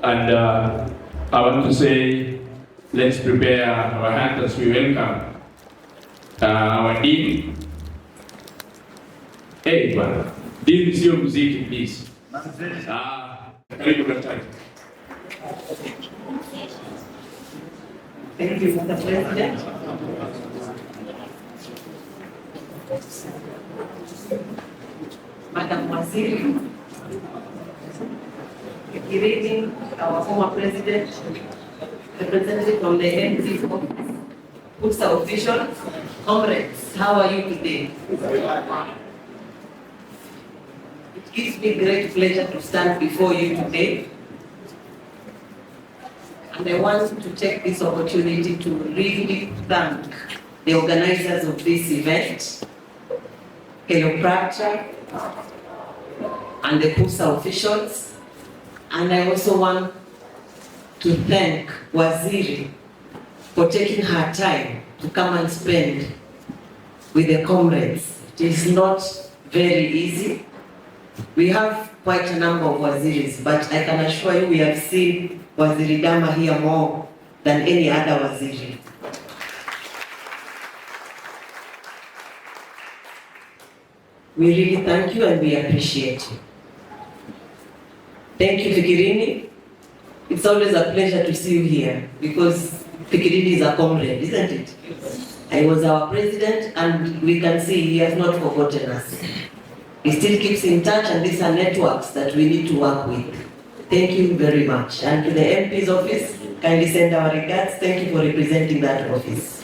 And I want to say, let's prepare our hands as we welcome our Dean. Hey, bwana. Dean is your music, please. Karibu daktari. Thank you, Mr. President. Madam Waziri, good evening, our former president, representative from the MP's office, Pusa officials, comrades, how are you today? It gives me great pleasure to stand before you today. And I want to take this opportunity to really thank the organizers of this event, Hello Practice, and the Pusa officials. And I also want to thank Waziri for taking her time to come and spend with the comrades. It is not very easy. We have quite a number of Waziris, but I can assure you we have seen Waziri Dama here more than any other Waziri. We really thank you and we appreciate you. Thank you, Fikirini. It's always a pleasure to see you here because Fikirini is a comrade, isn't it? I was our president and we can see he has not forgotten us. He still keeps in touch and these are networks that we need to work with. Thank you very much. And to the MP's office, kindly send our regards. Thank you for representing that office.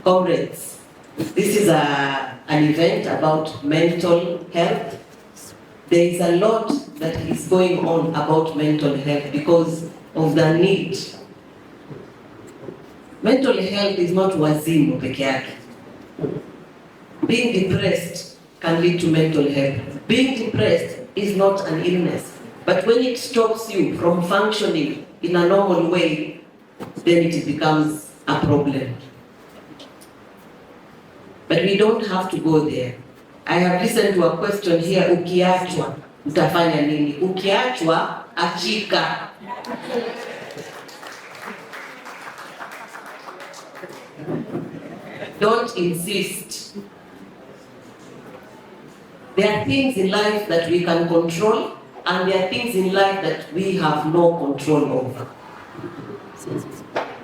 Comrades, this is an event about mental health. There is a lot that is going on about mental health because of the need. Mental health is not wazimu peke yake. Being depressed can lead to mental health. Being depressed is not an illness, but when it stops you from functioning in a normal way, then it becomes a problem. But we don't have to go there. I have listened to a question here, ukiachwa, utafanya nini? Ukiachwa, achika. Don't insist. There are things in life that we can control, and there are things in life that we have no control over.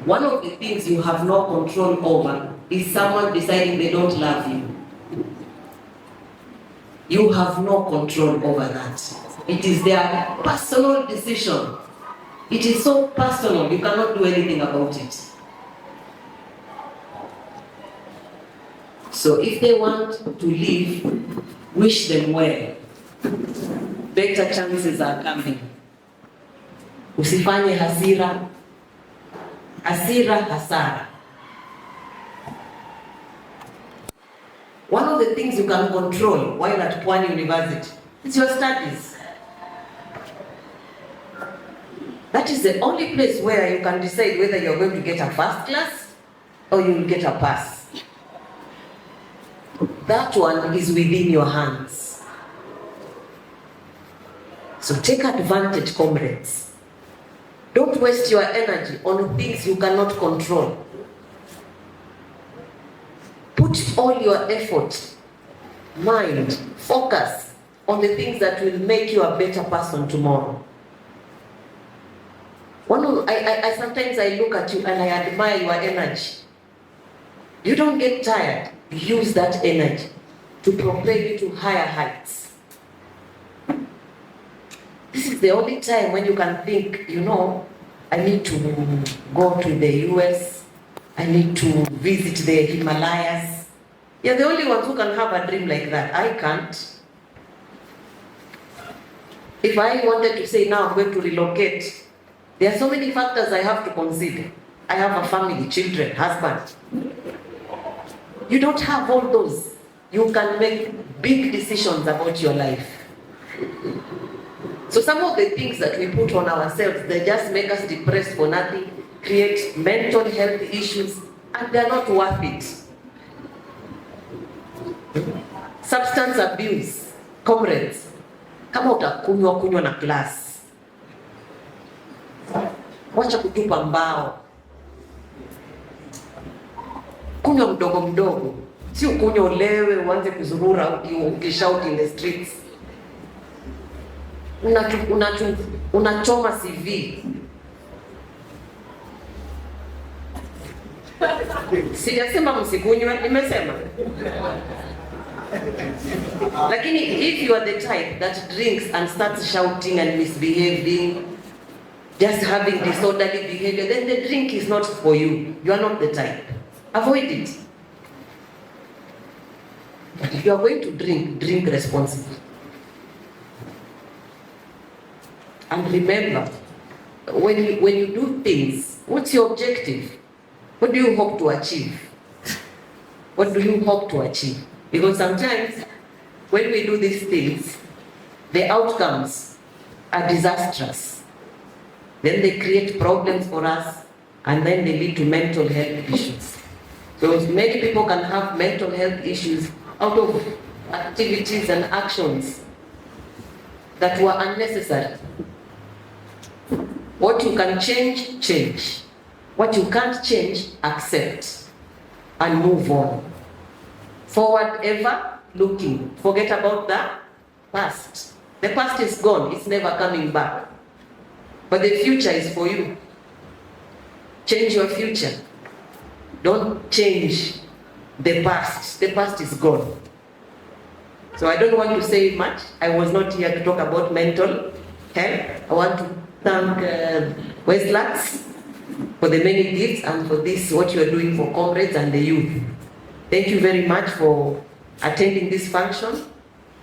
One of the things you have no control over is someone deciding they don't love you. You have no control over that. It is their personal decision. It is so personal, you cannot do anything about it. So if they want to leave, wish them well. Better chances are coming. Usifanye hasira. Hasira hasara. One of the things you can control while at Pwani University is your studies. That is the only place where you can decide whether you're going to get a first class or you will get a pass. That one is within your hands. So take advantage, comrades. Don't waste your energy on things you cannot control. Put all your effort, mind, focus on the things that will make you a better person tomorrow. Sometimes I look at you and I admire your energy. You don't get tired. Use that energy to propel you to higher heights. This is the only time when you can think, you know, I need to go to the US, I need to visit the Himalayas. You're the only ones who can have a dream like that. I can't. If I wanted to say now I'm going to relocate, there are so many factors I have to consider. I have a family, children, husband. You don't have all those. You can make big decisions about your life. So some of the things that we put on ourselves, they just make us depressed for nothing, create mental health issues, and they're not worth it. Substance abuse, comrades, kama utakunywa na class, Wacha kutupa mbao. Kunywa mdogo mdogo, sio kunywa ulewe uanze kuzurura ukishout in the streets. Unachoma CV. Sijasema msikunywe, nimesema. Lakini if you are the type that drinks and starts shouting and misbehaving, just having disorderly behavior, then the drink is not for you. You are not the type. Avoid it. But if you are going to drink, drink responsibly. And remember, when you do things, what's your objective? What do you hope to achieve? What do you hope to achieve? Because sometimes when we do these things, the outcomes are disastrous. Then they create problems for us, and then they lead to mental health issues. So many people can have mental health issues out of activities and actions that were unnecessary. What you can change, change. What you can't change, accept and move on. Forward ever looking. Forget about the past. The past is gone. It's never coming back. But the future is for you. Change your future. Don't change the past. The past is gone. So I don't want to say much. I was not here to talk about mental health. I want to thank Westlands for the many gifts and for this, what you are doing for comrades and the youth. Thank you very much for attending this function,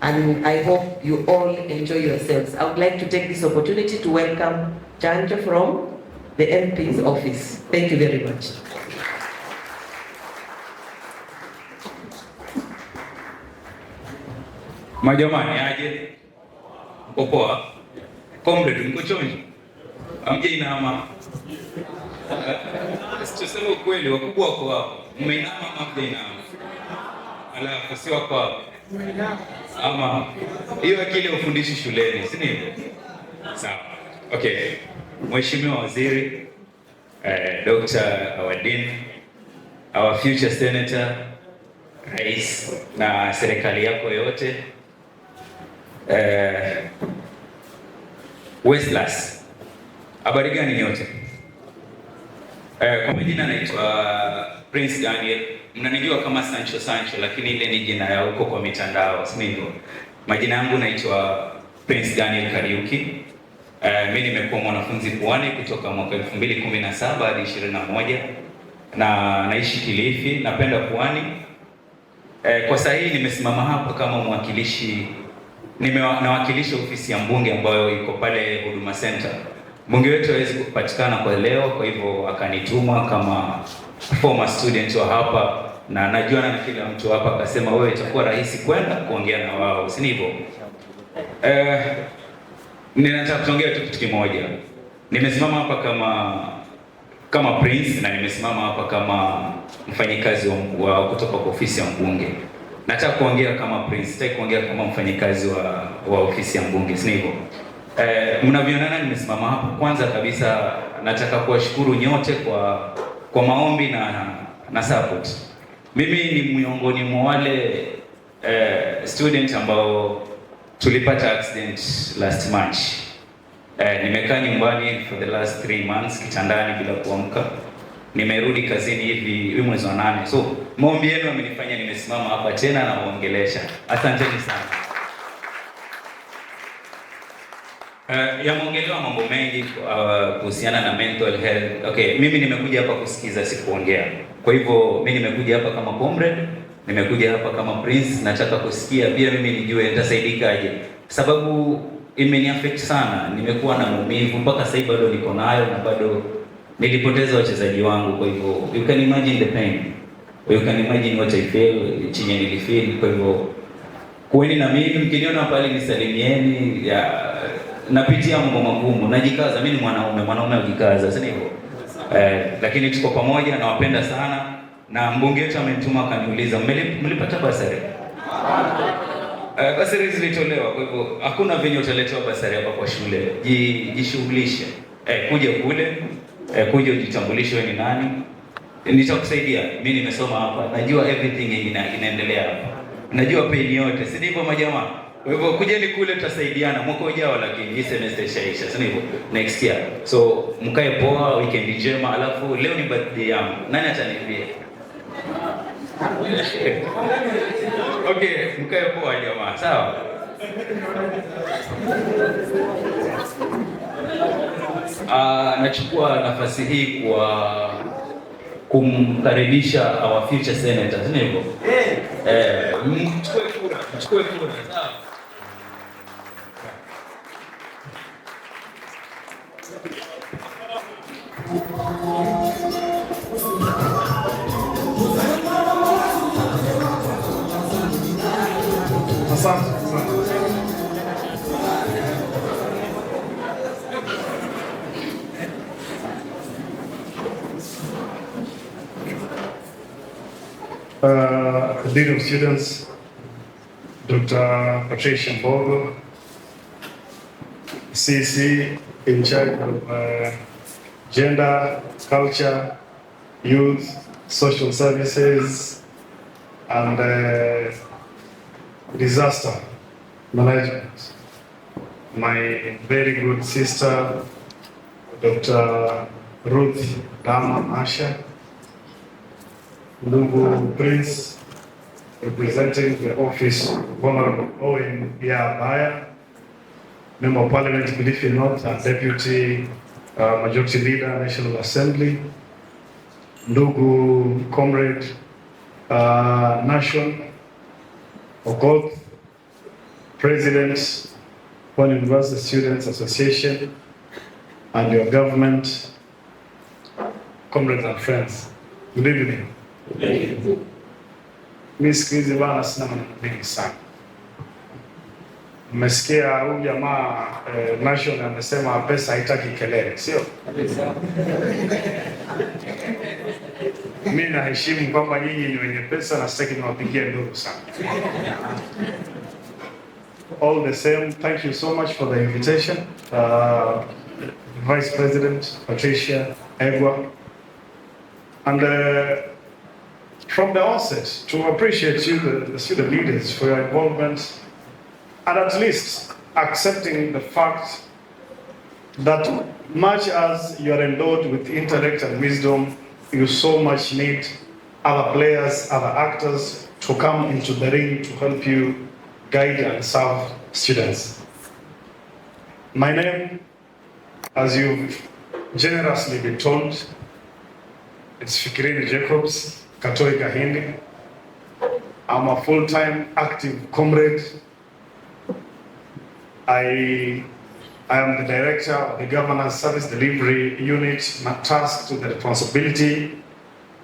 and I hope you all enjoy yourselves. I would like to take this opportunity to welcome Chanjo from the MP's office. Thank you very much. Majamani aje? Popoa. Comrade mko chonjo? Amje inama. Tuseme ukweli, wakubwa wako hapo. Mmeinama amje inama. Alafu si wako hapo. Ama hiyo akili ufundishi shuleni, si ndivyo? Sawa. Okay. Mheshimiwa Waziri, Dr. Awadin, our future senator, Rais na serikali yako yote. Westlands. Habari gani nyote? Kwa majina naitwa Prince Daniel. Mnanijua kama Sancho, lakini ile ni jina ya huko kwa mitandao, si ndivyo? Majina yangu naitwa Prince Daniel Kariuki. Mimi nimekuwa mwanafunzi Pwani kutoka mwaka 2017 hadi 21 na naishi Kilifi. Napenda Pwani. Kwa sasa hii nimesimama hapa kama mwakilishi. Nawakilisha ofisi ya mbunge ambayo iko pale Huduma Center. Mbunge wetu hawezi kupatikana kwa leo, kwa hivyo akanituma kama former student wa hapa, na najua na kila mtu hapa akasema wewe itakuwa rahisi kwenda kuongea na wao, si ndivyo? Ninataka kuongea tu kitu kimoja. Nimesimama hapa kama Prince, na nimesimama hapa kama mfanyikazi wa kutoka kwa ofisi ya mbunge. Nataka kuongea kama Prince, sitaki kuongea kama mfanyikazi wa ofisi ya mbunge, si ndivyo? Mnavyoona nimesimama hapa, kwanza kabisa nataka kuwashukuru nyote kwa maombi na support. Mimi ni miongoni mwa wale student ambao tulipata accident last March. Nimekaa nyumbani for the last 3 months kitandani bila kuamka. Nimerudi kazini hivi mwezi wa 8. So maombi yenu yamenifanya nimesimama hapa tena na kuongelesha. Asanteni sana. Yameongelewa mambo mengi kuhusiana na mental health. Okay, mimi nimekuja hapa kusikiza, si kuongea. Kwa hivyo mimi nimekuja hapa kama comrade, nimekuja hapa kama Prince, nataka kusikia pia mimi nijue nitasaidikaje. Sababu imeniaffect sana, nimekuwa na maumivu mpaka sasa bado niko nayo, na bado nilipoteza wachezaji wangu. Kwa hivyo you can imagine the pain. You can imagine what I feel, chenye nilifeel. Kwa hivyo kuweni na mimi, mkiniona pale nisalimieni. Napitia mambo magumu, najikaza. Mimi ni mwanaume ujikaza, si ndivyo? Lakini tuko pamoja, nawapenda sana. Na mbunge wetu amenituma akaniuliza, mlipata basari? Basari zilitolewa, kwa hivyo hakuna venye utaletewa basari hapa kwa shule. Jishughulishe. Kuja kule kuja ujitambulishe wewe ni nani. Nitakusaidia. Mimi nimesoma hapa. Najua everything inaendelea hapa. Najua peni yote. Si ndivyo majamaa? Kwa hivyo kujeni kule tutasaidiana mwaka ujao, lakini hii semester ishaisha. Si ndivyo? Next year. So mkae poa, weekend njema, alafu leo ni birthday yangu. Nani ataniambia? Okay, mkae poa jamaa. Sawa? Nachukua nafasi hii kwa kumkaribisha our future senators, ni hivyo? Mchukue kura, sawa? Asante. Dean of Students, Dr. Patricia Mbogo, CC in charge of Gender, Culture, Youth, Social Services, and Disaster Management. My very good sister, Dr. Ruth Dama Asha, Lungu Prince, representing the office of Honorable Owen Yabaya, Member of Parliament, Kilifi North, and Deputy Majority Leader, National Assembly, Ndugu Comrade Nation, Okoth, President, Pwani University Students Association, and your government, comrades and friends. Good evening. Mimi siku hizi bana sina maneno mengi sana. Mmesikia huyu jamaa Nation amesema pesa haitaki kelele, sio? Mimi naheshimu kwamba nyinyi ni wenye pesa na sitaki niwapigie nduru sana. All the same, thank you so much for the invitation. Vice President Patricia Egwa. And from the onset, to appreciate you, the student leaders, for your involvement, and at least accepting the fact that much as you are endowed with intellect and wisdom, you so much need other players, other actors to come into the ring to help you guide and serve students. My name, as you've generously been told, it's Fikirini Jacobs, Katoi Kahindi. I'm a full-time active comrade. I am the director of the Governance Service Delivery Unit, tasked with the responsibility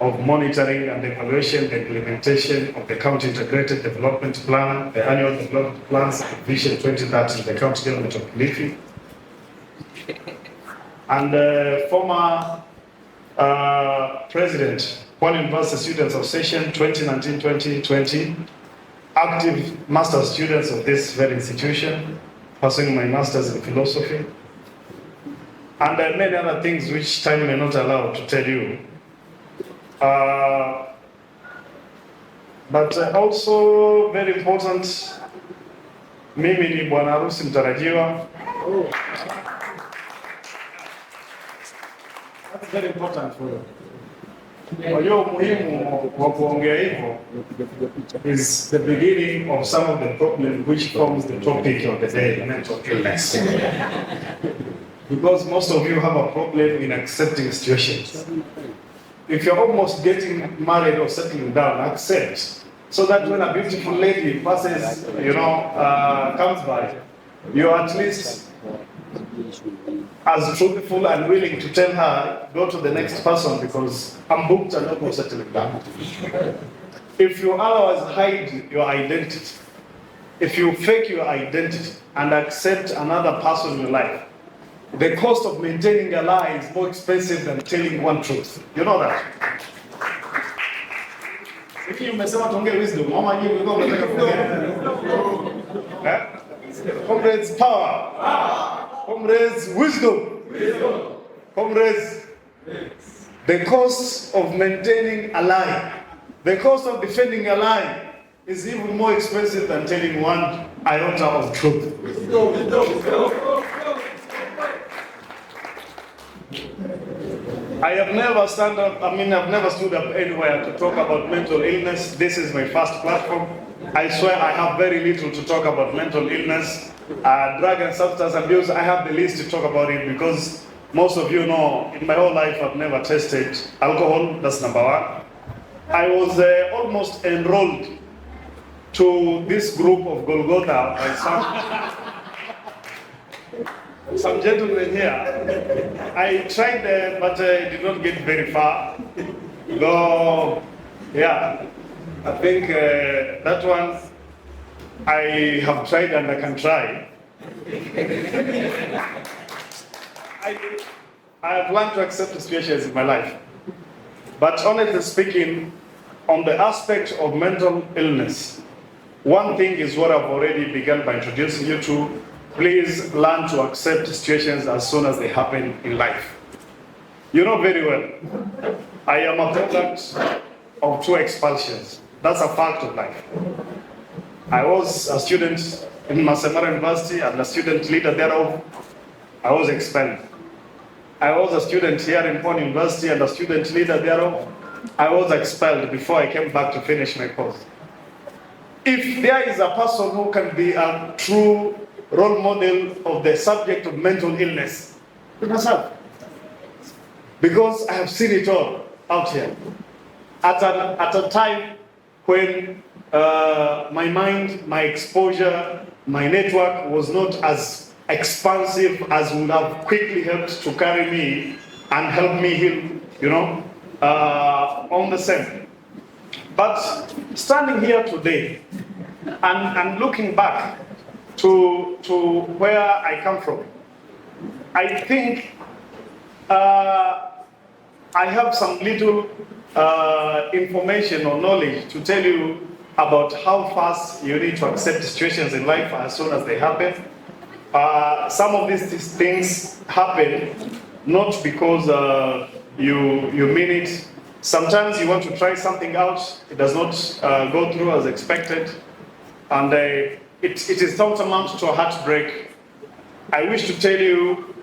of monitoring and evaluation the implementation of the County Integrated Development Plan, the Annual Development Plans, Vision 2030 in the County Government of Kilifi. And former President, Pwani University Students Association 2019-2020, active master students of this very institution, pursuing my master's in philosophy, and many other things which time may not allow to tell you. But also very important, mimi ni bwana harusi mtarajiwa. That's very important for you. Kwa hiyo muhimu wa kuongea hivyo is the beginning of some of the problem which forms the topic of the day, mental illness. Because most of you have a problem in accepting situations. If you're almost getting married or settling down, accept. So that when a beautiful lady passes, comes by, you're at least as truthful and willing to tell her, go to the next person because I'm booked and not settling down. If you otherwise hide your identity, if you fake your identity and accept another person in your life, the cost of maintaining a lie is more expensive than telling one truth. You know that? If you umesema tuongee wisdom, mama nyinyi mlikuwa mnataka kuongea. Comrades power. Comrades wisdom. Comrades The cost of maintaining a lie, the cost of defending a lie is even more expensive than telling one iota of truth. I have never I've never stood up anywhere to talk about mental illness. This is my first platform. I swear I have very little to talk about mental illness. Drug and substance abuse, I have the least to talk about it because most of you know, in my whole life I've never tested alcohol, that's number one. I was almost enrolled to this group of Golgotha by some gentlemen here. I tried but I did not get very far. Though, yeah, I think that one I have tried and I can try. I have learned to accept situations in my life. But honestly speaking, on the aspect of mental illness, one thing is what I've already begun by introducing you to. Please learn to accept situations as soon as they happen in life. You know very well, I am a product of 2 expulsions. That's a fact of life. I was a student in Masemara University and a student leader thereof. I was expelled. I was a student here in Pwani University and a student leader thereof. I was expelled before I came back to finish my course. If there is a person who can be a true role model of the subject of mental illness, it's myself. Because I have seen it all out here. At a time when my mind, my exposure, my network was not as expansive as would have quickly helped to carry me and help me heal, you know, on the same. But standing here today and looking back to where I come from, I think I have some little information or knowledge to tell you about how fast you need to accept situations in life as soon as they happen. Some of these things happen not because you mean it. Sometimes you want to try something out, it does not go through as expected, and it is tantamount to a heartbreak. I wish to tell you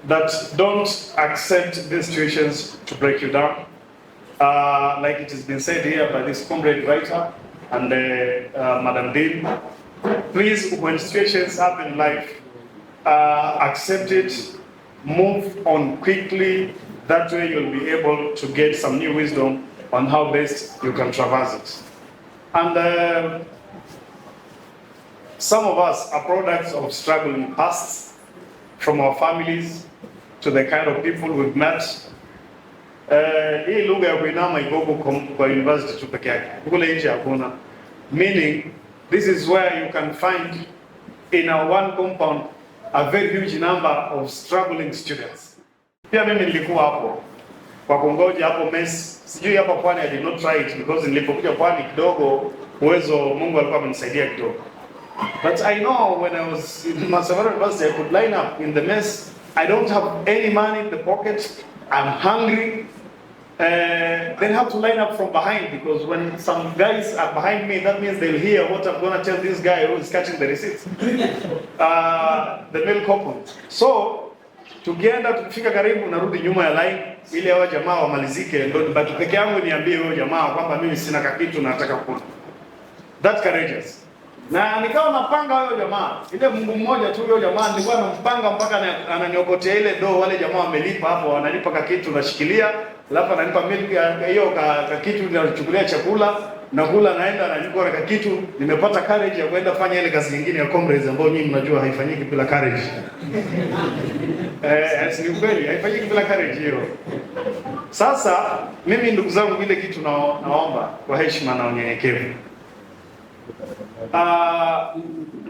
that don't accept these situations to break you down. Like it has been said here by this comrade writer and Madam Dean, please, when situations happen in life, accept it, move on quickly. That way you'll be able to get some new wisdom on how best you can traverse it. And some of us are products of struggling pasts, from our families to the kind of people we've met. Hii lugha ya kuinama iko kwa university tu peke yake. Kule nje hakuna. Meaning, this is where you can find in our one compound a very huge number of struggling students. Pia mimi nilikuwa hapo kwa kungoja hapo mess. Sijui hapa Pwani, I did not try it because nilipokuja Pwani kidogo uwezo Mungu alikuwa amenisaidia kidogo. But I know when I was in Masemara University, I could line up in the mess. I don't have any money in the pocket. I'm hungry. Then have to line up from behind, because when some guys are behind me, that means they'll hear what I'm going to tell this guy who is catching the receipts. The male couple. So, tukienda tukifika karibu narudi nyuma ya line ili hao jamaa wamalizike, ndio nibaki peke yangu niambie huyo jamaa kwamba mimi sina kitu nataka kula. That courageous. Na nikawa napanga huyo jamaa. Ile Mungu mmoja tu huyo jamaa nilikuwa nampanga mpaka ananiokotea ile doo, wale jamaa wamelipa hapo, wanalipa kitu nashikilia, alafu ananipa milk hiyo kitu ninachukulia chakula, nakula naenda anachukua kitu, nimepata courage ya kwenda fanya ile kazi nyingine ya comrades ambayo nyinyi mnajua haifanyiki bila courage. Ni kweli haifanyiki bila courage hiyo. Sasa mimi ndugu zangu, ile kitu naomba kwa heshima na unyenyekevu.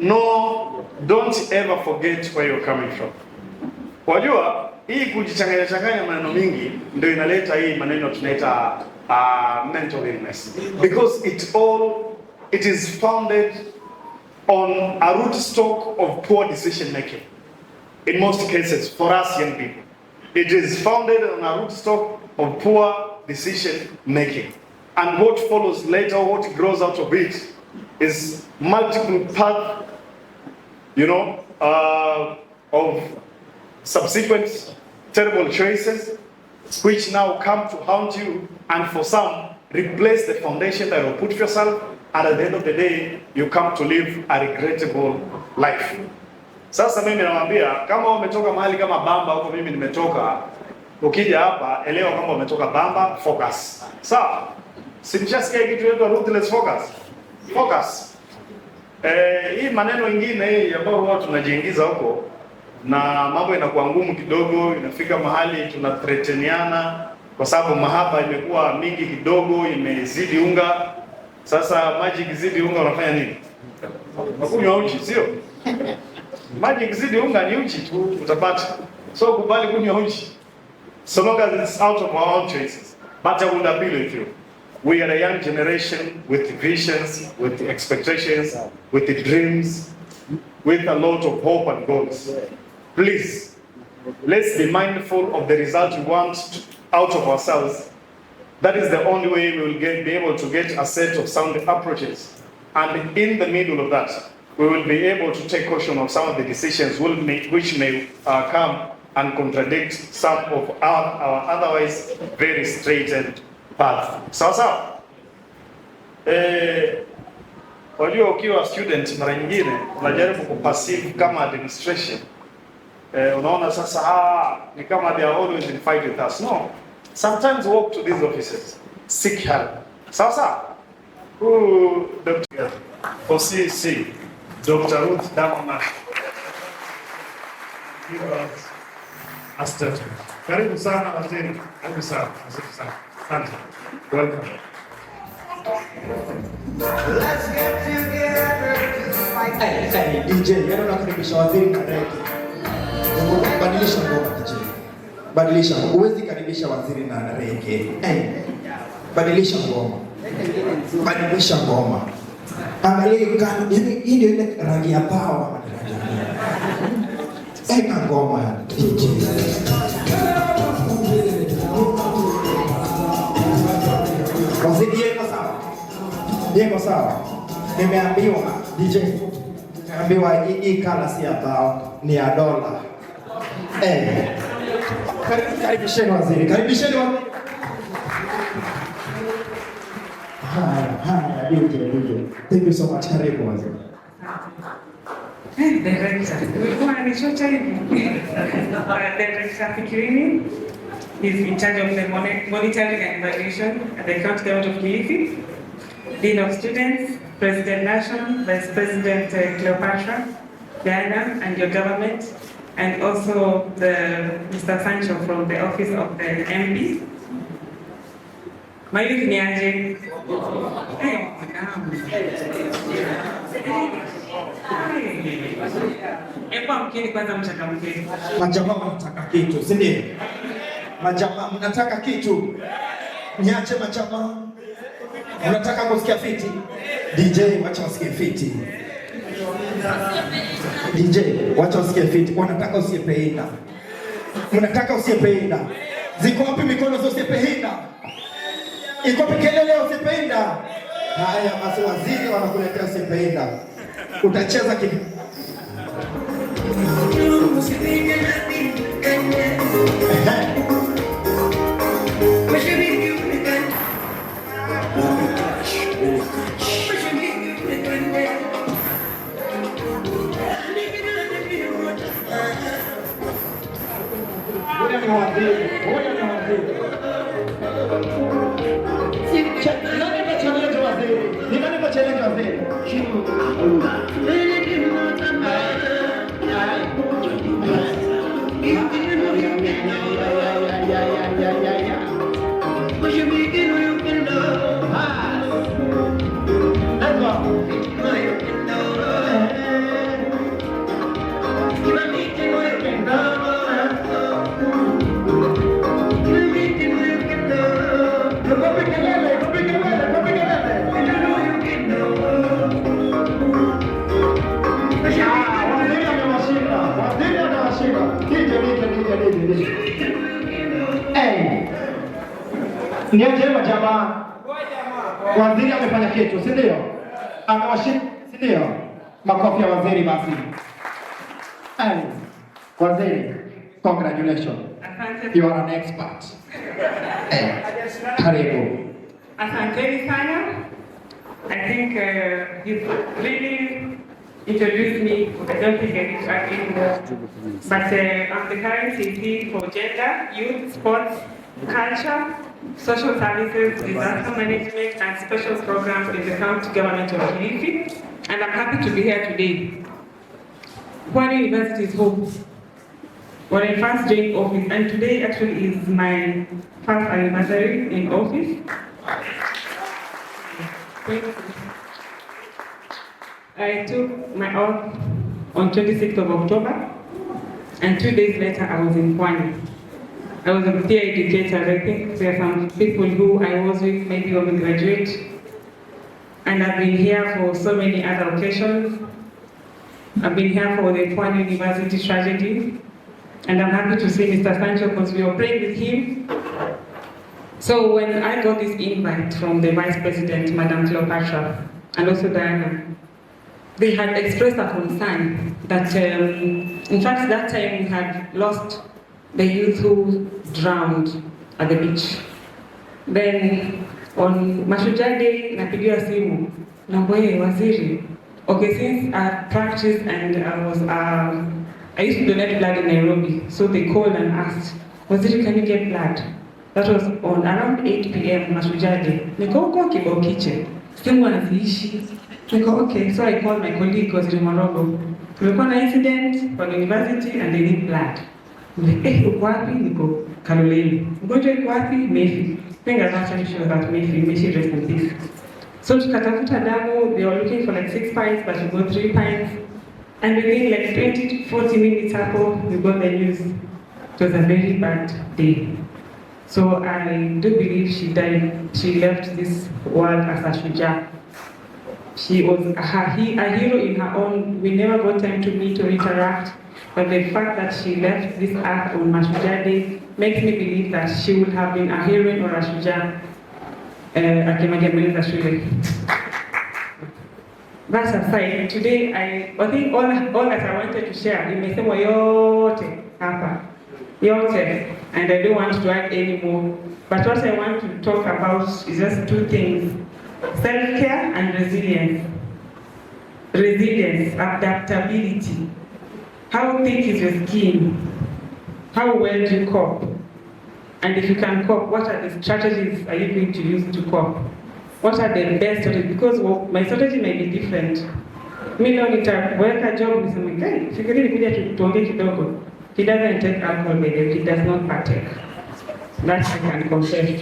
No, don't ever forget where you're coming from. Wajua, hii kujichanganya maneno mingi ndio inaleta hii maneno tunaita mental illness, because it is founded on a root stock of poor decision making in most cases for us young people. It is founded on a rootstock of poor decision making. And what follows later, what grows out of it, is multiple paths, of subsequent terrible choices, which now come to haunt you, and for some, replace the foundation that you put yourself, and at the end of the day, you come to live a regrettable life. Sasa mimi nawaambia, kama umetoka mahali kama Bamba huko mimi nimetoka, ukija hapa elewa kama umetoka Bamba, focus. Sawa? Simchasikia kitu inaitwa ruthless focus. Focus. Hii maneno ingine hii ambayo huwa tunajiingiza huko na mambo inakuwa ngumu kidogo, inafika mahali tunathreateniana kwa sababu mahaba imekuwa mingi kidogo, imezidi unga. Sasa maji ikizidi unga unafanya nini? Unakunywa uji, sio? Maji ikizidi unga ni uji tu utapata. So kubali kunywa uji. So long as it's out of our own choices. But I would appeal with you. We are a young generation with visions, with expectations, with the dreams, with a lot of hope and goals. Please, let's be mindful of the result we want out of ourselves. That is the only way we will be able to get a set of sound approaches. And in the middle of that, we will be able to take caution of some of the decisions which may come and contradict some of our otherwise very straightened path. Sawa? Wajua ukiwa student mara nyingine unajaribu kupassive kama administration. Unaona sasa ni kama they are always in fight with us. No. Sometimes walk to these offices. Seek help. Sawa? Dr. For CC, Dr. Ruth Damama. Give us a statement. Karibu sana waziri. Karibu sana. Asante sana. Asante. Welcome. Let's get together to fight. Hey, DJ, yeye anakaribisha waziri na rege. Badilisha ngoma DJ. Badilisha. Huwezi karibisha waziri na rege. Hey. Badilisha ngoma. Badilisha ngoma. Angalia ngani, hii ndio ile rangi ya power. Eka ngoma DJ. Waziri yeko sawa. Nimeambiwa DJ. Nimeambiwa hii kala si ya bao, ni ya dola. Karibisheni waziri. Karibisheni waziri. Hi, DJ. Thank you so much. Karibu waziri. Director, Director Fikirini is in charge of the monitoring and evaluation at the County Government of Kilifi, Dean of Students, President National, Vice President Cleopatra, Diana and your government, and also Mr. Sancho from the office of the MP. My youth Niaje. Hey, mkeni kwanza mchangamke. Majamaa mnataka kitu, si ndio? Majamaa mnataka kitu. Niache majamaa. Unataka kusikia fiti? DJ wacha wasikie fiti. DJ wacha wasikie fiti. Wanataka usiyependa. Mnataka usiyependa. Ziko wapi mikono za usiyependa? Iko wapi kelele usiyependa? Haya basi waziri wanakuletea usiyependa. Utacheza kipi? Waziri Hey. Ni njema jamaa. Waziri amefanya kitu, si ndio? Amewashinda, si ndio? Makofi ya waziri basi. Hey. Waziri, congratulations. You are an expert. Hey. Karibu. Asanteni sana. I think you've really introduced me. I don't think I need to add any more. But I'm the current CP for gender, youth, sports, culture, social services, disaster management, and special programs in the county government of Kilifi. And I'm happy to be here today. Pwani University is home. When I first joined office, and today actually is my first anniversary in office. I took my oath on 26th of October, and 2 days later I was in Pwani. I was a peer educator. I think there are some people who I was with, maybe when we graduate, and I've been here for so many other occasions. I've been here for the Pwani University tragedy, and I'm happy to see Mr. Sancho because we were praying with him. So when I got this invite from the Vice President, Madam Cleopatra, and also Diana, they had expressed a concern that, in fact, that time we had lost the youth who drowned at the beach. Then on Mashujaa Day, napigiwa simu, namboye waziri. Okay, since I practiced and I used to donate blood in Nairobi, so they called and asked, waziri, can you get blood? That was on around 8 p.m. Mashujaa Day. Niko huko Kibao Kitchen. Simu wanaziishi. Niko okay, so I called my colleague Waziri Morogo. Kulikuwa na incident kwa university and they need blood. Like, uko wapi? Niko Kaloleni. Mgonjwa yuko wapi? Mefi. Think I'm actually sure that Mefi rest in peace. So tukatafuta damu, they were looking for like 6 pints, but we got 3 pints. And within like 20 to 40 minutes hapo, we got the news. It was a very bad day. So I do believe she died. She left this world as a shujaa. She was a hero in her own. We never got time to meet or interact, but the fact that she left this earth on Mashujaa Day makes me believe that she would have been a heroine or a shujaa. That aside, today I think all that I wanted to share, imesemwa yote hapa. Yote, and I don't want to add any more. But what I want to talk about is just 2 things: self-care and resilience. Resilience, adaptability. How thick is your skin? How well do you cope? And if you can cope, what are the strategies are you going to use to cope? What are the best strategies? Because my strategy may be different. Mimi leo nitaweka job niseme, "Hey, fikiri nikuja tuongee kidogo." He doesn't take alcohol, by the way. He does not partake. That I can confess.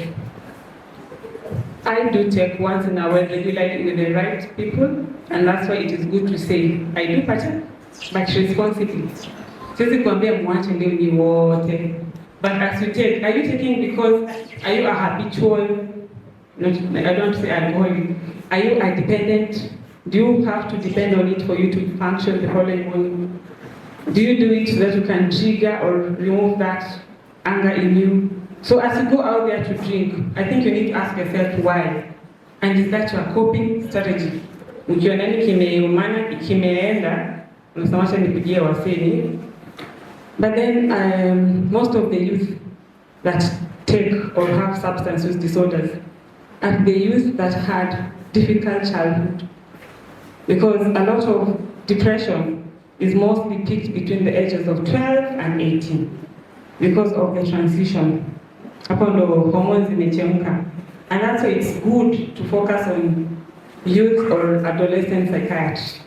I do take once in a while regularly with the right people, and that's why it is good to say, I do partake, but responsibly. Siwezi kuambia mwache leo ni wote. But as you take, are you taking because, are you a habitual, I don't say alcoholic, are you a dependent? Do you have to depend on it for you to function the following morning? Do you do it so that you can trigger or remove that anger in you? So as you go out there to drink, I think you need to ask yourself why. And is that your coping strategy? Ukiona nini kimeumana, kimeenda, unasamasha nipigie waseni. But then most of the youth that take or have substance use disorders are the youth that had difficult childhood. Because a lot of depression is mostly peaked between the ages of 12 and 18 because of the transition. Hapo ndo hormones zimechemka. And that's why it's good to focus on youth or adolescent psychiatry.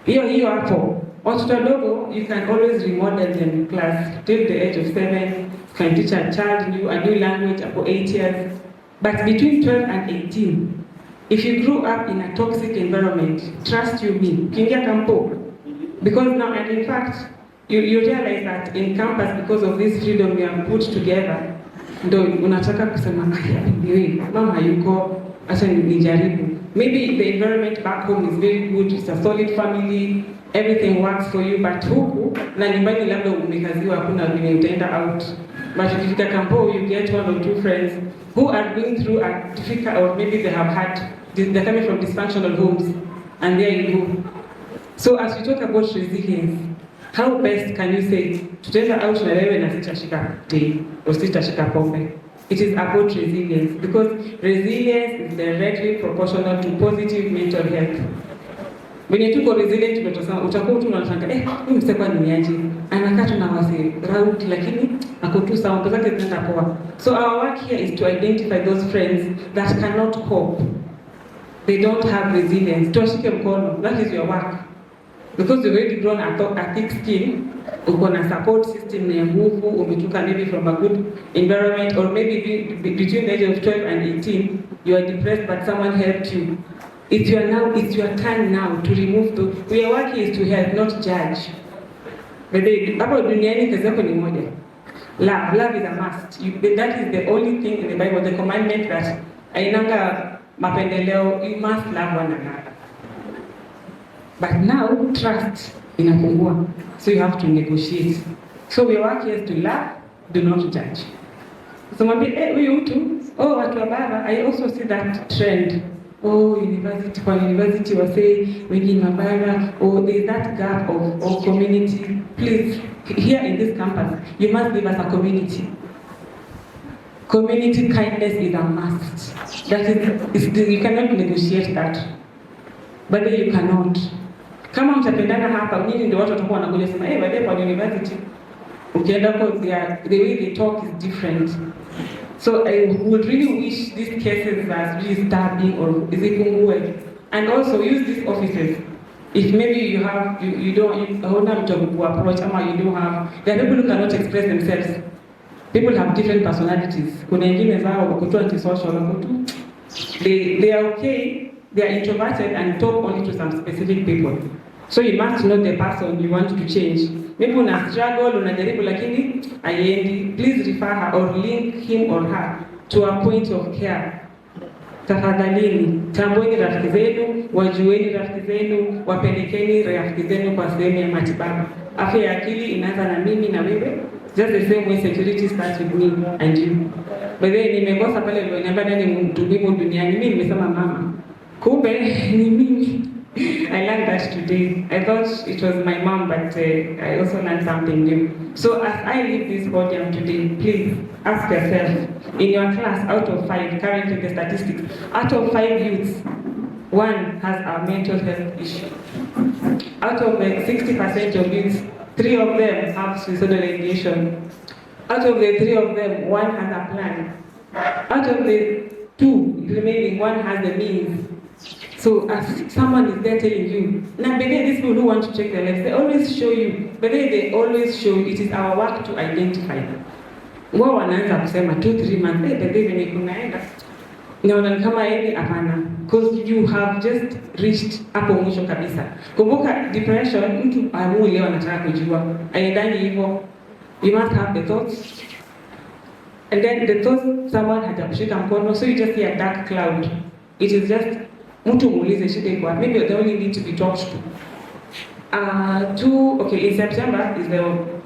Hiyo hapo. Watoto wadogo, you can always remodel them in class till the age of 7. You can teach a child a new language for 8 years. But between 12 and 18, if you grew up in a toxic environment, trust you me, ukiingia kampo. Because now, and in fact, you realize that in campus, because of this freedom we have put together, ndo unataka kusema, mama hayuko, acha nijaribu. Maybe the environment back home is very good, it's a solid family, everything works for you, but huku, na nyumbani labda umekaziwa hakuna vile utaenda out, But if you campo, you get 1 or 2 friends who are going through a difficult, or maybe they have had, they're coming from dysfunctional homes, and there you go. So as we talk about resilience, how best can you say, tutenda out na wewe na sitashika tea, or sitashika pombe? It is about resilience, because resilience is directly proportional to positive mental health. When you tuko resilient, utakuwa tu unataka huyu msema ni aje, anakaa tu na wasi round, lakini ako tu sawa, kwa sababu zinaenda poa. So our work here is to identify those friends that cannot cope, they don't have resilience. Tuwashike mkono, that is your work, because you've already grown a thick skin, uko na support system ya nguvu, umetoka maybe from a good environment, or maybe between the age of 12 and 18 you are depressed but someone helped you. It's your turn now to remove the. Our work is to help, not judge. But about duniani kazi yako ni moja. Love is a must. That is the only thing in the Bible, the commandment that ainanga mapendeleo, you must love one another. But now trust inapungua, so you have to negotiate. So we work here to love, do not judge. So mwambie huyu mtu, watu wa bara, I also see that trend. University, for university was say wengine mabara, there's that gap of community. Please, here in this campus, you must give us a community. Community kindness is a must. That is you cannot negotiate that. But then you cannot. Kama mtapendana hapa, nyinyi ndio watu watakuwa wanakuja sema, wale kwa university, ukienda kwa the way they talk is different. So I would really wish these cases as really stabbing or zipungue, and also use these offices. If maybe you don't approach, or you don't have, there are people who cannot express themselves. People have different personalities. Kuna wengine zao wako antisocial, they are okay, they are introverted and talk only to some specific people. So you must know the person you want to change. Maybe una struggle, unajaribu lakini haiendi. Please refer her or link him or her to a point of care. Tafadhalini, tambueni rafiki zenu, wajueni rafiki zenu, wapelekeni rafiki zenu kwa sehemu ya matibabu. Afya ya akili inaanza na mimi na wewe. Just the same way security starts with me and you. But then nimekosa pale niambia nani mtu muhimu duniani, mimi nimesema mama. Kumbe ni mimi. I learned that today. I thought it was my mom, but I also learned something new. So as I leave this podium today, please ask yourself, in your class, out of 5, currently the statistics, out of 5 youths, 1 has a mental health issue. Out of the 60% of youths, 3 of them have suicidal ideation. Out of the 3 of them, 1 has a plan. Out of the 2 remaining, 1 has the means. So as someone is there telling you, now these people who want to check their lives, they always show you, but they always show you. It is our work to identify them. Wao wanaanza kusema 2-3 months, baby venye kunaenda. Naona kama hivi hapana, because you have just reached hapo mwisho kabisa. Kumbuka depression, mtu amui leo anataka kujua. Aiendani hivyo. You must have the thoughts. And then the thoughts, someone hajakushika mkono, so you just see a dark cloud. It is just mtu muulize shida iko wapi. Maybe they only need to be talked to. In September is the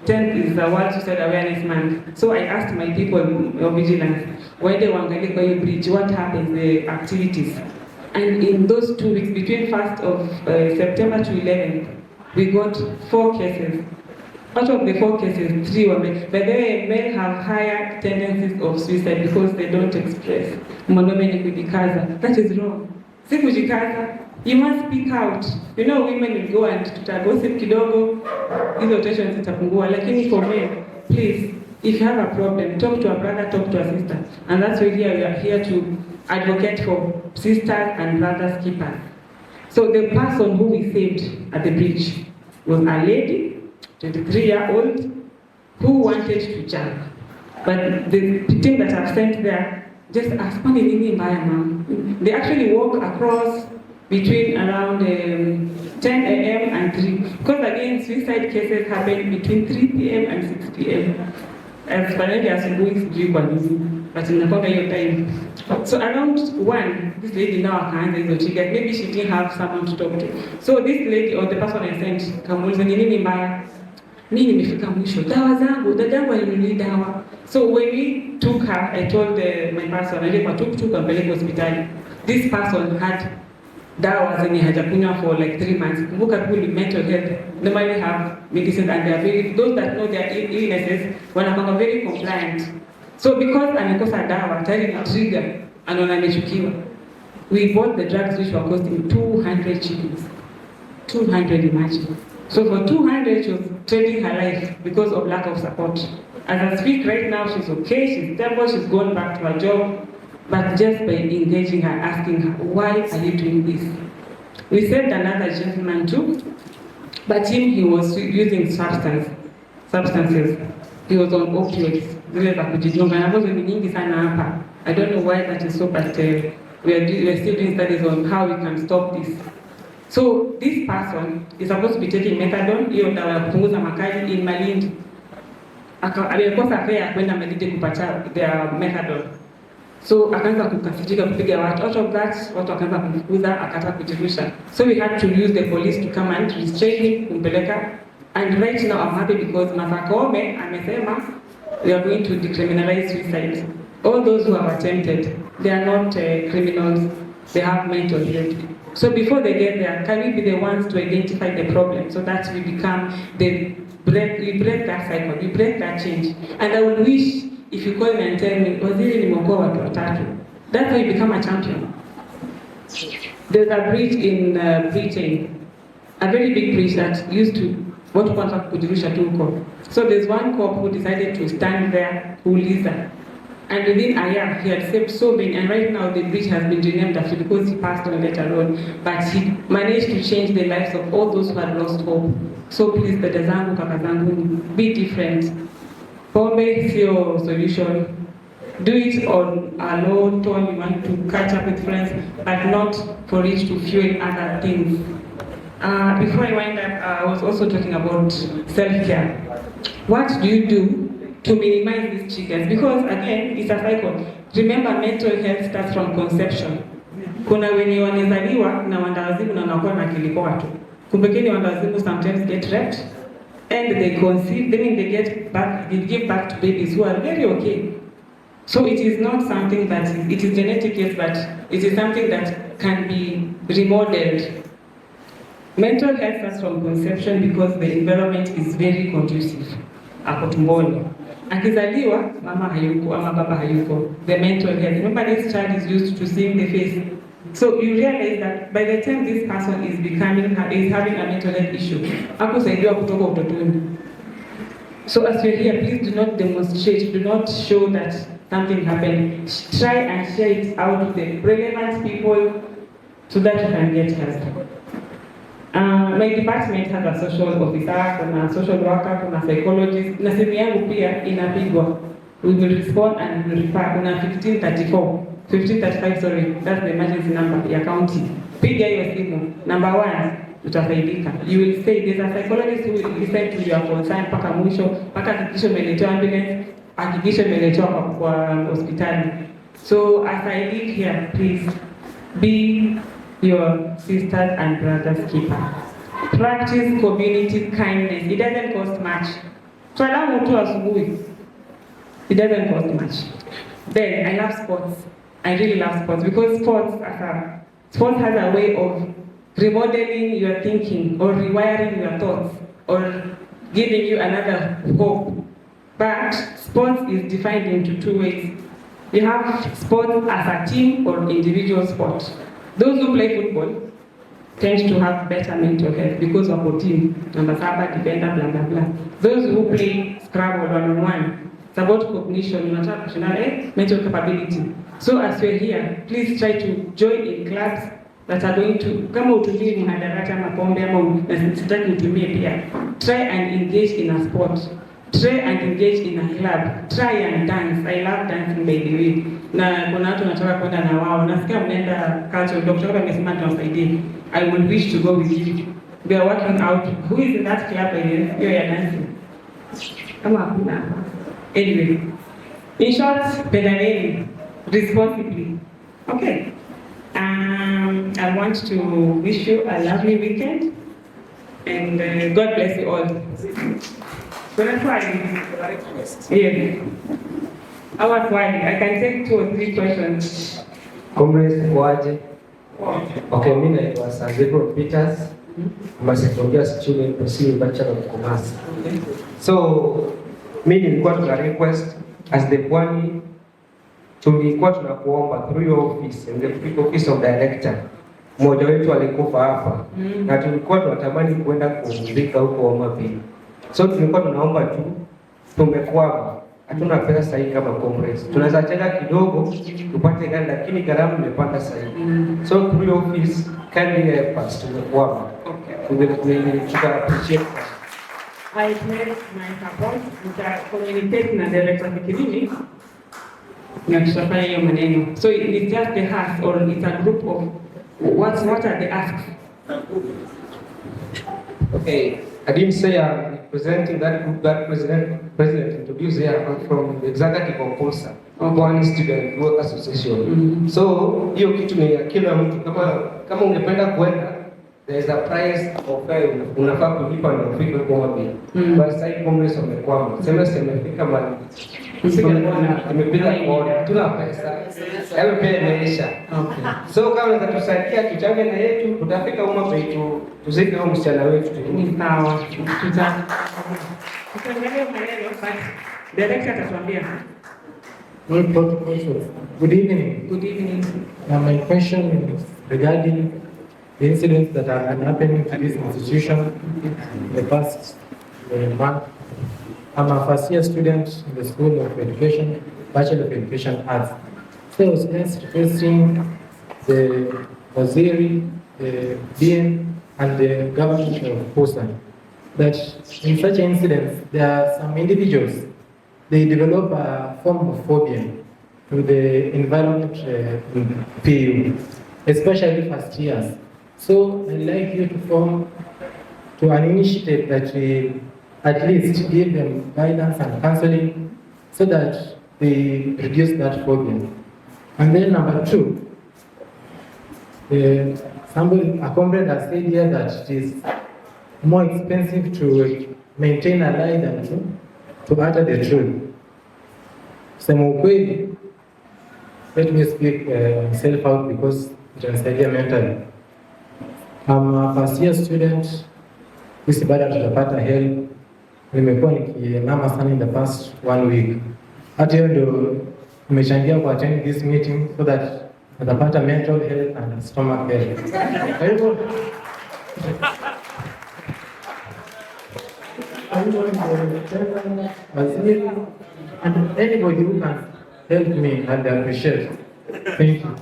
10th is the World Suicide Awareness Month. So I asked my people of vigilance, why they wangalie kwa hiyo bridge, what happens, the activities. And in those 2 weeks, between 1st of September to 11th, we got 4 cases. Out of the 4 cases, 3 were men. But the men have higher tendencies of suicide because they don't express. Mwanaume ni kujikaza. That is wrong. Si kujikaza. You must speak out. You know, women will go and tutagossip kidogo, hizo tensions zitapungua. Lakini for men, please, if you have a problem, talk to a brother, talk to a sister. And that's why we are here to advocate for sisters and brothers keepers. So the person who we saved at the bridge was a lady, 23-year-old, who wanted to jump. But the team that I've sent there just asked, they actually walk across between around 10 a.m. and 3. Because again, suicide cases happen between 3 p.m. and 6 p.m. As far as but in the time. So around 1, this lady now can't maybe she didn't have someone to talk to. So this lady or the person I sent, mimi nimefika mwisho, dawa zangu, dadangu alininunulia dawa. So when we took her, I told my person, I kwa tuk ampeleke hospitali. This person had dawa zenye hajakunywa for like 3 months. Kumbuka people with mental health normally have medicine and they are very, those that know their illnesses wanakuwa very compliant. So because amekosa dawa tayari ni trigger, anaona amechukiwa. We bought the drugs which were costing 200 shillings. 200, imagine. So for 200, she was trading her life because of lack of support. As I speak right now, she's okay, she's stable, she's gone back to her job, but just by engaging her, asking her, why are you doing this? We saved another gentleman too, but he was using substances. He was on opioids. Zile za kujidunga na ambazo ni nyingi sana hapa. I don't know why that is so, but we are still doing studies on how we can stop this. So this person is supposed to be taking methadone, hiyo dawa ya kupunguza makali in Malindi. Alikosa fare ya kwenda Malindi kupata their methadone. So akaanza kukasitika kupiga watu. Out of that, watu wakaanza kumfukuza, akataka kujirusha. So we had to use the police to come and restrain him, kumpeleka. And right now I'm happy because Martha Koome amesema we are going to decriminalize suicide. All those who have attempted, they are not criminals, they have mental health. So before they get there, can we be the ones to identify the problem so that we become we break that cycle, we break that change. And I would wish if you call me and tell me, waziri nimeokoa watu watatu. That's how you become a champion. There's a bridge in Britain, a very big bridge that used to watu kwanza kujirusha tu huko. So there's one cop who decided to stand there, kuuliza. And within a year, he had saved so many, and right now the bridge has been renamed after because he passed on later on. But he managed to change the lives of all those who had lost hope. So please, dada zangu, kaka zangu, be different. Pombe sio solution. Do it on a low tone, you want to catch up with friends, but not for it to fuel other things. Before I wind up, I was also talking about self-care. What do you do to minimize these triggers? Because again, it's a cycle. Remember, mental health starts from conception. Kuna wenye wanezaliwa na wandawazimu na wanakuwa na akili poa tu. Kumbekeni wandawazimu sometimes get raped and they conceive, then they give back to babies who are very okay. So it is not something that, it is genetic, yes, but it is something that can be remodeled. Mental health starts from conception because the environment is very conducive. Ako tumboni. Akizaliwa, mama hayuko ama baba hayuko. The mental health. Remember, this child is used to seeing the face. So you realize that by the time this person is having a mental health issue, hakusaidiwa kutoka utotoni. So as you're here, please do not demonstrate, do not show that something happened. Try and share it out with the relevant people so that you can get help. My department has a social officer, kuna social worker, kuna psychologist. Na simu yangu pia inapigwa. We will respond and we will refer. Kuna 1535, sorry, that's the emergency number ya county. Piga hiyo simu. Number 1, utafaidika. You will say there's a psychologist who will listen to your concern mpaka mwisho, mpaka hakikisha umeletewa ambulance, hakikisha umeletewa kwa hospitali. So as I leave here, please be your sisters and brothers keeper. Practice community kindness. It doesn't cost much. Swala mtu asubuhi. It doesn't cost much. Then I love sports. I really love sports because sports has a way of remodeling your thinking or rewiring your thoughts or giving you another hope. But sports is defined into 2 ways. You have sports as a team or individual sport. Those who play football tend to have better mental health because of a team, number 7, defender, blah, blah, blah. Those who play Scrabble one-on-one, it's about cognition, mental capability. So as we're here, please try to join in clubs that are going to, kama utumie mhadarati ama pombe ama sitaki utumie pia, try and engage in a sport. Try and engage in a club. Try and dance. I love dancing, by the way. Na kuna watu nataka kwenda na wao. Nasikia mnaenda culture. Dr. amesema tuwasaidie. I would wish to go with you. We are working out. Who is in that club by the way? You are dancing. Kama hakuna. Anyway. In short, pendaneni responsibly. Okay. I want to wish you a lovely weekend. And God bless you all. Kuna swali? Yes. Our swali. I can take 2 or 3 questions. Comrades waje. Okay, mimi naitwa Sanzebo Peters. I'm a second year student pursuing Bachelor of Commerce. So, mimi nilikuwa tuna request as the Pwani, tulikuwa tunakuomba through your office and the office of director. Mmoja wetu alikufa hapa na tulikuwa tunatamani kwenda kumzika huko Homa Bay. So tulikuwa tunaomba tu, tumekwama, hatuna pesa sahihi kama comrades. Tunaweza changa kidogo tupate gari, lakini gharama imepanda sahihi. So through your office, kindly help us, tumekwama. Tuka appreciate that. I pledge my support communicate na director Fikirimi na tutafanya hiyo maneno. So it's just the ask or it's a group of what are the asks? Okay, I didn't say I'm representing that group that president introduced here. I'm from the executive of POSA, Pwani Student Work Association. So hiyo kitu ni ya kila mtu. Kama ungependa kwenda, there is a price of unafaa kulipa na ufike kwa Homa But sasa hivi Congress wamekwama. Semester imefika mali. Imepita kwa tuna pesa. Hayo pia imeisha. So kama utatusaidia tuchange na yetu, tutafika Homa Bay tuzike huyo msichana wetu. Ni sawa. Tutaangalia maneno but director atatuambia. Good evening. Good evening. My question is regarding the incidents that have been happening to this institution in the past month. I'm a first year student in the School of Education, Bachelor of Education Arts. So I was just requesting the Waziri, the BN, and the government of POSA that in such incidents, there are some individuals, they develop a form of phobia to the environment in PU, especially first years. So I'd like you to form to an initiative that will at least give them guidance and counseling so that they reduce that phobia. And then number 2, a comrade has said here that it is more expensive to maintain a lie than to utter the truth. Sema ukweli, let me speak myself out because it is mentally. I'm a first year student. This baada tutapata help. Nimekuwa nikiinama sana in the past 1 week. Hata hiyo ndio nimechangia ku attend this meeting so that tutapata mental health and stomach health. Kwa hivyo Waziri and anybody who can help me, I'd appreciate. Thank you.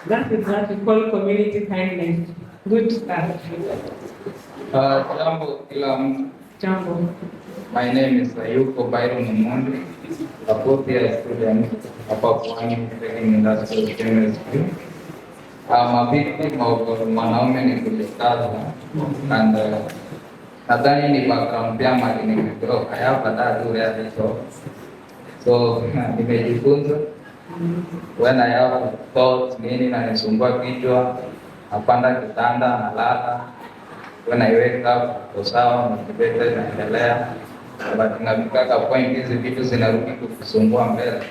That is what we call community kindness. Good start. Jambo kila mtu. Jambo. My name is Ayuko Byron Mundi, a fourth year student at Pwani Industrial Chemistry. I'm a victim of mwanaume nikulikazwa and nadhani ni background pia mali nimegrow. I have a dad who has it all. So nimejifunza when I have thoughts nini na nisumbua kichwa, napanda kitanda nalala. When I wake up, kwa sawa, motivated naendelea. But inafika point hizi vitu zinarudi kukusumbua mbele.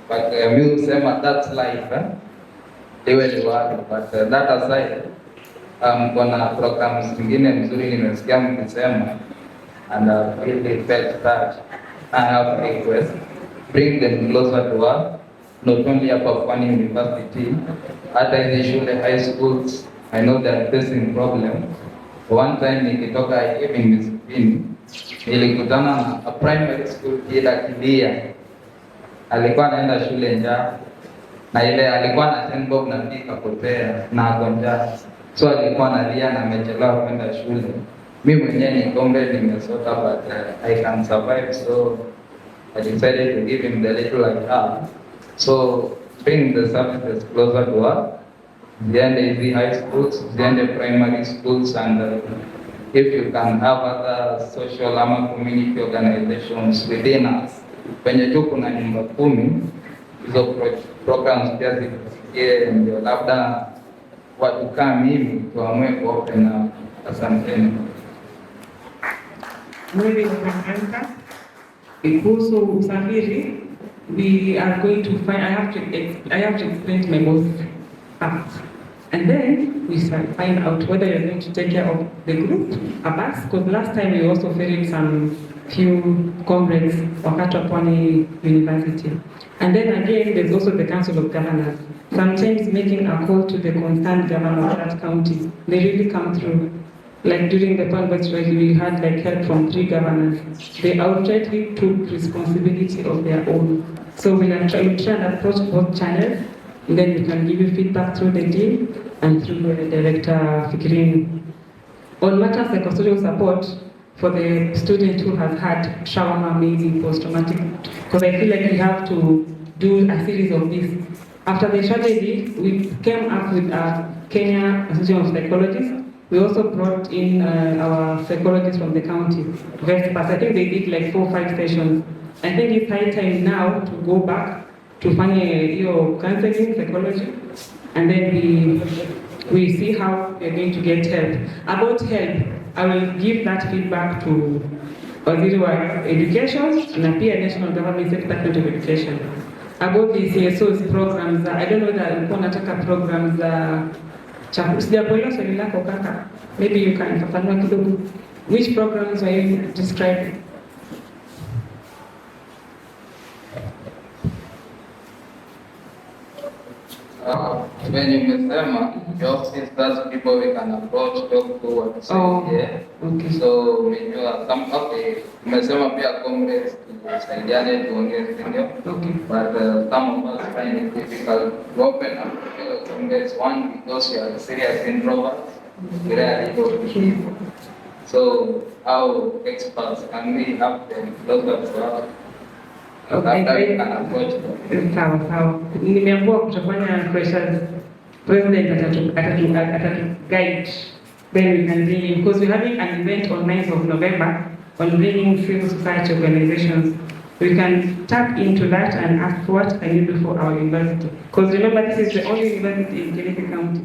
But mimi husema that's life, iwe ni wapi. But that aside, kuna programs zingine mzuri nimesikia mkisema and I really felt that I have a request. Bring them closer to us, not only hapa Pwani University, hata hizi shule high schools. I know they are facing problem. One time nikitoka hivi Mizipini, nilikutana na a primary school kid akilia. Alikuwa anaenda shule njaa, na ile alikuwa na 10 bob na fika potea na agonja. So alikuwa analia na amechelewa kwenda shule. Mimi mwenyewe ni comrade nimesota but I can survive, so I decided to give him the little I have. So bring the services closer to us. Ziende hizi high schools, ziende primary schools and if you can have other social ama community organizations within us. Penye tu kuna nyumba 10, hizo programs pia zifikie, ndio labda watu kama mimi tuamue kuopen up. Asanteni. Moving from anchor, kuhusu usafiri, we are going to find, I have to explain to my boss first. And then we find out whether you're going to take care of the group, a bus, because last time we also ferried some few comrades wakati wa Pwani University. And then again, there's also the Council of Governors. Sometimes making a call to the concerned governor of that county, they really come through. Like during the Pwani strike, we had like help from 3 governors. They outrightly took responsibility of their own. So we try and approach both channels, and then we can give you feedback through the team and through the Director Fikirini. On matters like custodial support for the student who has had trauma, maybe post-traumatic, because I feel like we have to do a series of this. After the tragedy, we came up with a Kenya Association of Psychologists. We also brought in our psychologists from the county, Vespas. I think they did like 4 or 5 sessions. I think it's high time now to go back to find your counseling psychology, and then we see how we're going to get help. About help, I will give that feedback to Waziri wa Education and appear National Government Department of Education. About the CSO's programs, I don't know that ulikuwa nataka programs sijakuelewa swali lako kaka. Maybe you can fafanua kidogo. Which programs are you describing? When you umesema your sisters people we can approach, talk to, watusaidie. Okay. So umejua umesema pia comrades tusaidiane tuongee, ndio? Okay. But some of us find it difficult to open up to comrades. One, because we are serious introverts, we rarely go to people. So how experts can we help them closer to us? Okay. Sawa. Nimeambiwa kutafanya pressures. President atatu guide. Then we can bring, because we're having an event on 9th of November on bringing civil society organizations. We can tap into that and ask what can you do for our university. Because remember, this is the only university in Kilifi County.